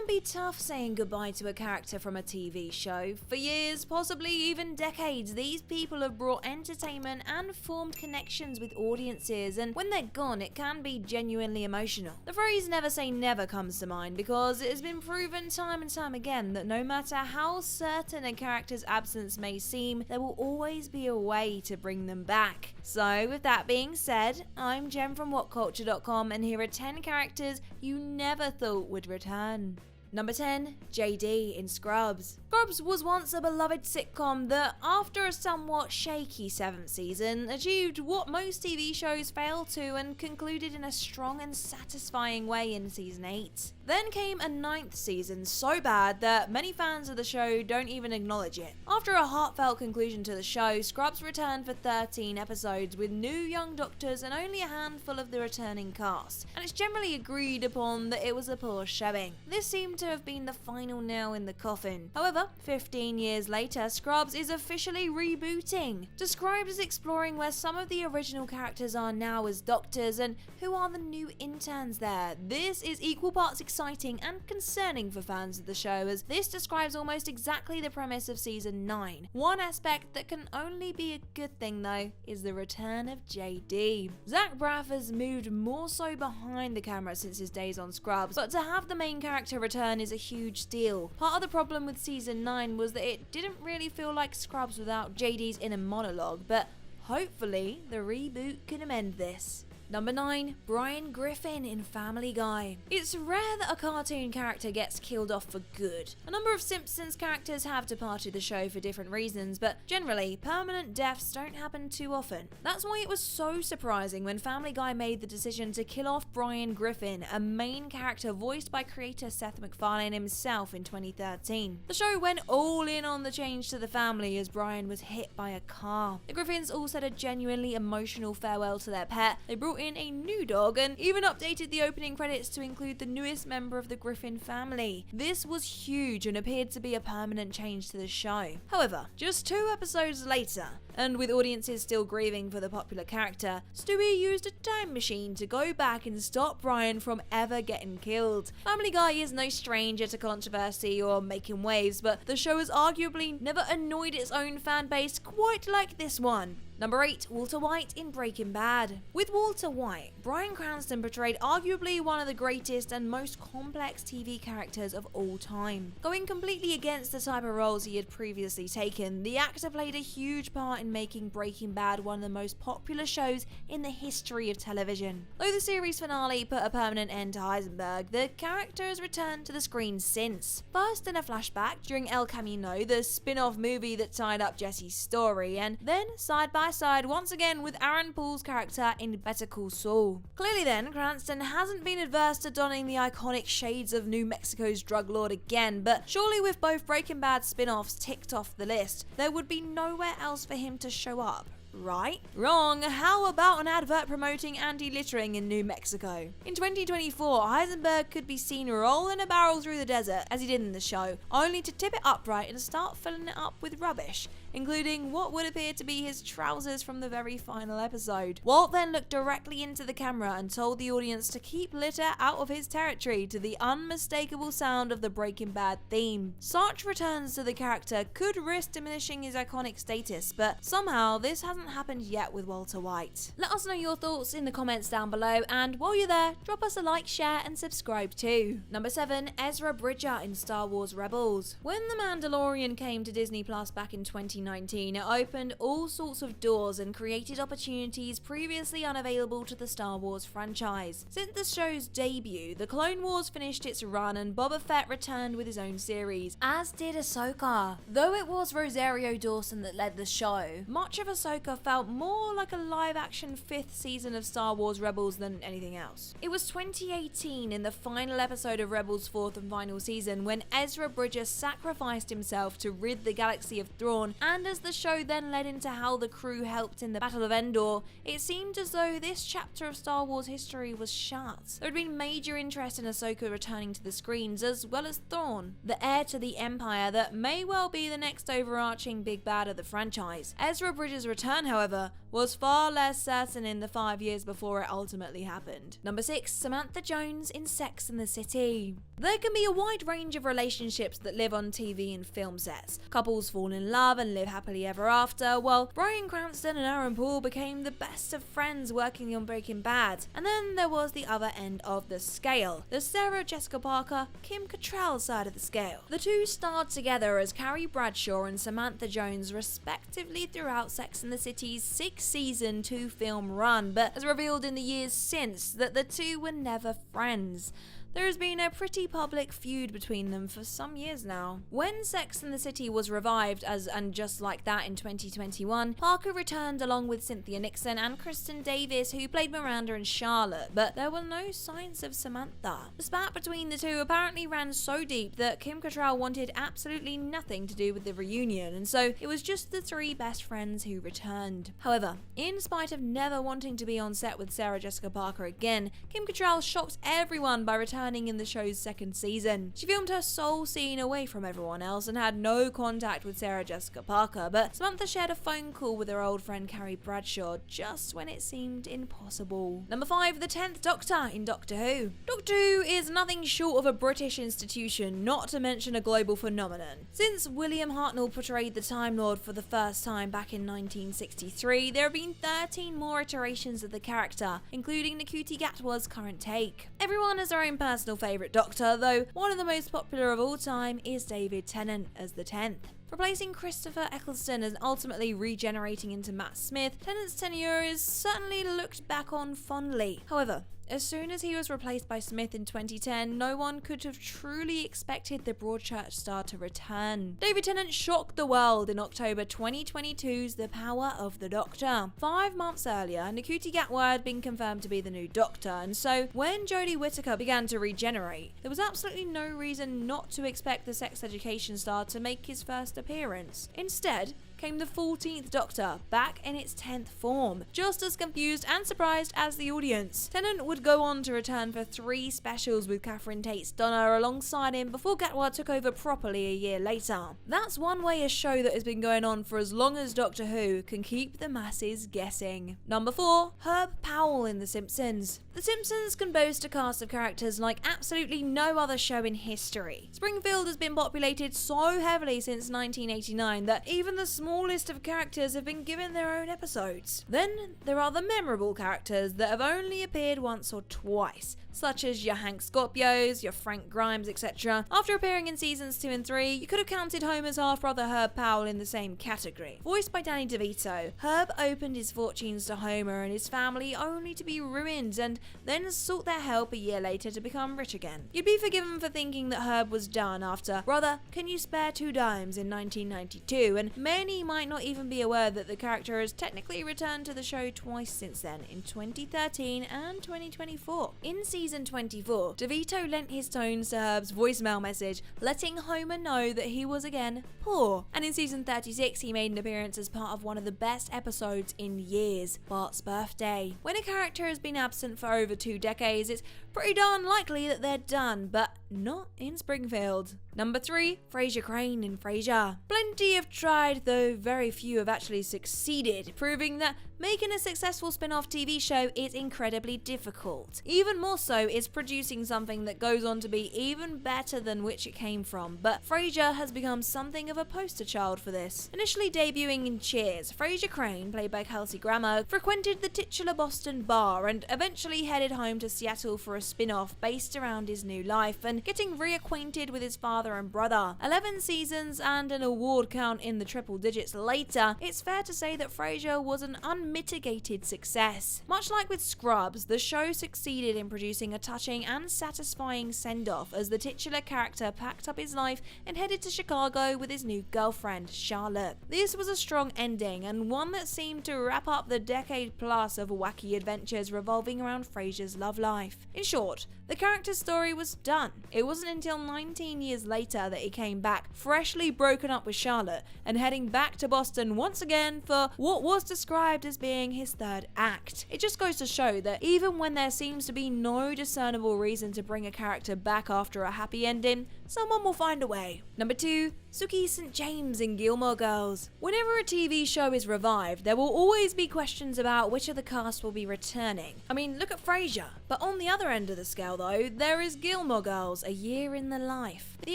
can be tough saying goodbye to a character from a TV show. For years, possibly even decades, these people have brought entertainment and formed connections with audiences, and when they're gone, it can be genuinely emotional. The phrase "never say never" comes to mind because it has been proven time and time again that no matter how certain a character's absence may seem, there will always be a way to bring them back. So with that being said, I'm Jem from WhatCulture.com, and here are 10 characters you never thought would return. Number 10. JD in Scrubs. Scrubs was once a beloved sitcom that, after a somewhat shaky 7th season, achieved what most TV shows fail to and concluded in a strong and satisfying way in season 8. Then came a 9th season so bad that many fans of the show don't even acknowledge it. After a heartfelt conclusion to the show, Scrubs returned for 13 episodes with new young doctors and only a handful of the returning cast, and it's generally agreed upon that it was a poor showing. This seemed to have been the final nail in the coffin. However, 15 years later, Scrubs is officially rebooting, described as exploring where some of the original characters are now as doctors and who are the new interns there. This is equal parts exciting and concerning for fans of the show, as this describes almost exactly the premise of season 9. One aspect that can only be a good thing though is the return of JD. Zach Braff has moved more so behind the camera since his days on Scrubs, but to have the main character return is a huge deal. Part of the problem with season 9 was that it didn't really feel like Scrubs without JD's inner monologue, but hopefully the reboot can amend this. Number 9. Brian Griffin in Family Guy. It's rare that a cartoon character gets killed off for good. A number of Simpsons characters have departed the show for different reasons, but generally, permanent deaths don't happen too often. That's why it was so surprising when Family Guy made the decision to kill off Brian Griffin, a main character voiced by creator Seth MacFarlane himself in 2013. The show went all in on the change to the family as Brian was hit by a car. The Griffins all said a genuinely emotional farewell to their pet. They brought in a new dog and even updated the opening credits to include the newest member of the Griffin family. This was huge and appeared to be a permanent change to the show. However, just 2 episodes later, and with audiences still grieving for the popular character, Stewie used a time machine to go back and stop Brian from ever getting killed. Family Guy is no stranger to controversy or making waves, but the show has arguably never annoyed its own fan base quite like this one. Number 8. Walter White in Breaking Bad. With Walter White, Bryan Cranston portrayed arguably one of the greatest and most complex TV characters of all time. Going completely against the type of roles he had previously taken, the actor played a huge part in making Breaking Bad one of the most popular shows in the history of television. Though the series finale put a permanent end to Heisenberg, the character has returned to the screen since. First in a flashback during El Camino, the spin-off movie that tied up Jesse's story, and then side by side once again with Aaron Paul's character in Better Call Saul. Clearly then, Cranston hasn't been adverse to donning the iconic shades of New Mexico's drug lord again, but surely with both Breaking Bad spin-offs ticked off the list, there would be nowhere else for him to show up. Right? Wrong. How about an advert promoting anti-littering in New Mexico? In 2024, Heisenberg could be seen rolling a barrel through the desert, as he did in the show, only to tip it upright and start filling it up with rubbish, including what would appear to be his trousers from the very final episode. Walt then looked directly into the camera and told the audience to keep litter out of his territory to the unmistakable sound of the Breaking Bad theme. Such returns to the character could risk diminishing his iconic status, but somehow this hasn't happened yet with Walter White. Let us know your thoughts in the comments down below, and while you're there, drop us a like, share and subscribe too. Number 7. Ezra Bridger in Star Wars Rebels. When The Mandalorian came to Disney Plus back in 2019, it opened all sorts of doors and created opportunities previously unavailable to the Star Wars franchise. Since the show's debut, the Clone Wars finished its run and Boba Fett returned with his own series, as did Ahsoka. Though it was Rosario Dawson that led the show, much of Ahsoka felt more like a live-action 5th season of Star Wars Rebels than anything else. It was 2018 in the final episode of Rebels' 4th and final season when Ezra Bridger sacrificed himself to rid the galaxy of Thrawn, and as the show then led into how the crew helped in the Battle of Endor, it seemed as though this chapter of Star Wars history was shut. There had been major interest in Ahsoka returning to the screens, as well as Thrawn, the heir to the Empire that may well be the next overarching big bad of the franchise. Ezra Bridger's return, however, was far less certain in the 5 years before it ultimately happened. Number 6. Samantha Jones in Sex and the City. There can be a wide range of relationships that live on TV and film sets. Couples fall in love and live happily ever after, while Bryan Cranston and Aaron Paul became the best of friends working on Breaking Bad. And then there was the other end of the scale, the Sarah Jessica Parker, Kim Cattrall side of the scale. The two starred together as Carrie Bradshaw and Samantha Jones respectively throughout Sex and the City's 6-season 2-film run, but has revealed in the years since that the two were never friends. There has been a pretty public feud between them for some years now. When Sex and the City was revived and just like that in 2021, Parker returned along with Cynthia Nixon and Kristen Davis, who played Miranda and Charlotte, but there were no signs of Samantha. The spat between the two apparently ran so deep that Kim Cattrall wanted absolutely nothing to do with the reunion, and so it was just the three best friends who returned. However, in spite of never wanting to be on set with Sarah Jessica Parker again, Kim Cattrall shocked everyone by returning in the show's second season. She filmed her sole scene away from everyone else and had no contact with Sarah Jessica Parker, but Samantha shared a phone call with her old friend Carrie Bradshaw just when it seemed impossible. Number 5. The 10th Doctor in Doctor Who. Doctor Who is nothing short of a British institution, not to mention a global phenomenon. Since William Hartnell portrayed the Time Lord for the first time back in 1963, there have been 13 more iterations of the character, including Ncuti Gatwa's current take. Everyone has their own personal favourite Doctor, though one of the most popular of all time is David Tennant as the 10th. Replacing Christopher Eccleston and ultimately regenerating into Matt Smith, Tennant's tenure is certainly looked back on fondly. However, as soon as he was replaced by Smith in 2010, no one could have truly expected the Broadchurch star to return. David Tennant shocked the world in October 2022's The Power of the Doctor. 5 months earlier, Ncuti Gatwa had been confirmed to be the new Doctor, and so when Jodie Whittaker began to regenerate, there was absolutely no reason not to expect the sex education star to make his first appearance. Instead, came the 14th Doctor, back in its 10th form, just as confused and surprised as the audience. Tennant would go on to return for 3 specials with Catherine Tate-Stonner alongside him before Gatwa took over properly a year later. That's one way a show that has been going on for as long as Doctor Who can keep the masses guessing. Number 4. Herb Powell in The Simpsons. The Simpsons can boast a cast of characters like absolutely no other show in history. Springfield has been populated so heavily since 1989 that even the smallest of characters have been given their own episodes. Then there are the memorable characters that have only appeared once or twice, such as your Hank Scorpios, your Frank Grimes, etc. After appearing in seasons 2 and 3, you could have counted Homer's half-brother Herb Powell in the same category. Voiced by Danny DeVito, Herb opened his fortunes to Homer and his family only to be ruined and then sought their help a year later to become rich again. You'd be forgiven for thinking that Herb was done after Brother, Can You Spare 2 Dimes in 1992, and many might not even be aware that the character has technically returned to the show twice since then, in 2013 and 2024. In season 24, DeVito lent his tones to Herb's voicemail message, letting Homer know that he was again poor. And in season 36, he made an appearance as part of one of the best episodes in years, Bart's Birthday. When a character has been absent for over 2 decades, it's pretty darn likely that they're done, but not in Springfield. Number 3. Frasier Crane in Frasier. Plenty have tried, though very few have actually succeeded, proving that making a successful spin-off TV show is incredibly difficult. Even more so is producing something that goes on to be even better than which it came from, but Frasier has become something of a poster child for this. Initially debuting in Cheers, Frasier Crane, played by Kelsey Grammer, frequented the titular Boston bar and eventually headed home to Seattle for a spin-off based around his new life and getting reacquainted with his father and brother. 11 seasons and an award count in the triple digits later, it's fair to say that Frasier was an unmitigated success. Much like with Scrubs, the show succeeded in producing a touching and satisfying send-off as the titular character packed up his life and headed to Chicago with his new girlfriend, Charlotte. This was a strong ending and one that seemed to wrap up the decade plus of wacky adventures revolving around Frasier's love life. In short, the character's story was done. It wasn't until 19 years later that he came back, freshly broken up with Charlotte, and heading back to Boston once again for what was described as being his third act. It just goes to show that even when there seems to be no discernible reason to bring a character back after a happy ending, someone will find a way. Number 2. Suki St. James in Gilmore Girls. Whenever a TV show is revived, there will always be questions about which of the cast will be returning. I mean, look at Frasier. But on the other end of the scale though, there is Gilmore Girls, A Year in the Life. The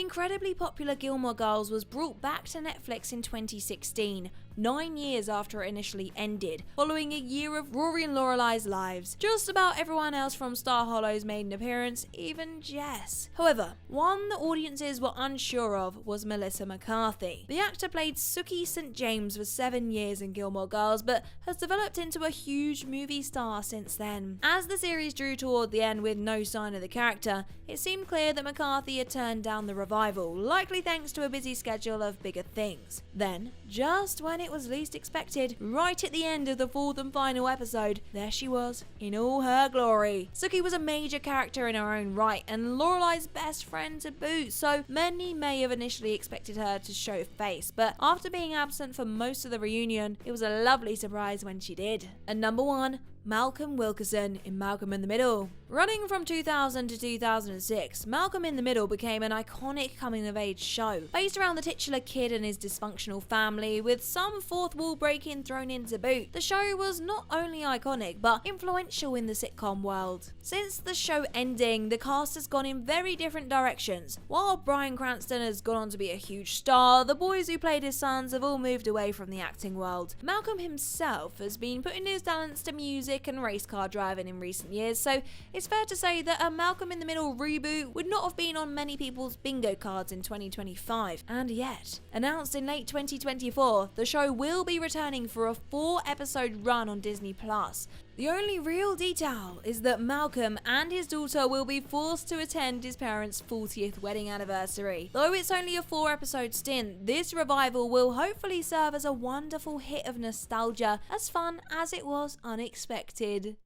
incredibly popular Gilmore Girls was brought back to Netflix in 2016, 9 years after it initially ended, following a year of Rory and Lorelai's lives. Just about everyone else from Star Hollow's made an appearance, even Jess. However, one the audiences were unsure of was Melissa McCarthy. The actor played Suki St. James for 7 years in Gilmore Girls, but has developed into a huge movie star since then. As the series drew toward the end with no sign of the character, it seemed clear that McCarthy had turned down the revival, likely thanks to a busy schedule of bigger things. Then, just when it was least expected, right at the end of the 4th and final episode, there she was, in all her glory. Suki was a major character in her own right, and Lorelai's best friend to boot, so many may have initially expected her to show face, but after being absent for most of the reunion, it was a lovely surprise when she did. And number 1, Malcolm Wilkerson in Malcolm in the Middle. Running from 2000 to 2006, Malcolm in the Middle became an iconic coming-of-age show, based around the titular kid and his dysfunctional family, with some fourth wall breaking thrown in to boot. The show was not only iconic, but influential in the sitcom world. Since the show ending, the cast has gone in very different directions. While Bryan Cranston has gone on to be a huge star, the boys who played his sons have all moved away from the acting world. Malcolm himself has been putting his talents to music and race car driving in recent years, so it's fair to say that a Malcolm in the Middle reboot would not have been on many people's bingo cards in 2025. And yet, announced in late 2024, the show will be returning for a 4-episode run on Disney+. The only real detail is that Malcolm and his daughter will be forced to attend his parents' 40th wedding anniversary. Though it's only a 4-episode stint, this revival will hopefully serve as a wonderful hit of nostalgia, as fun as it was unexpected.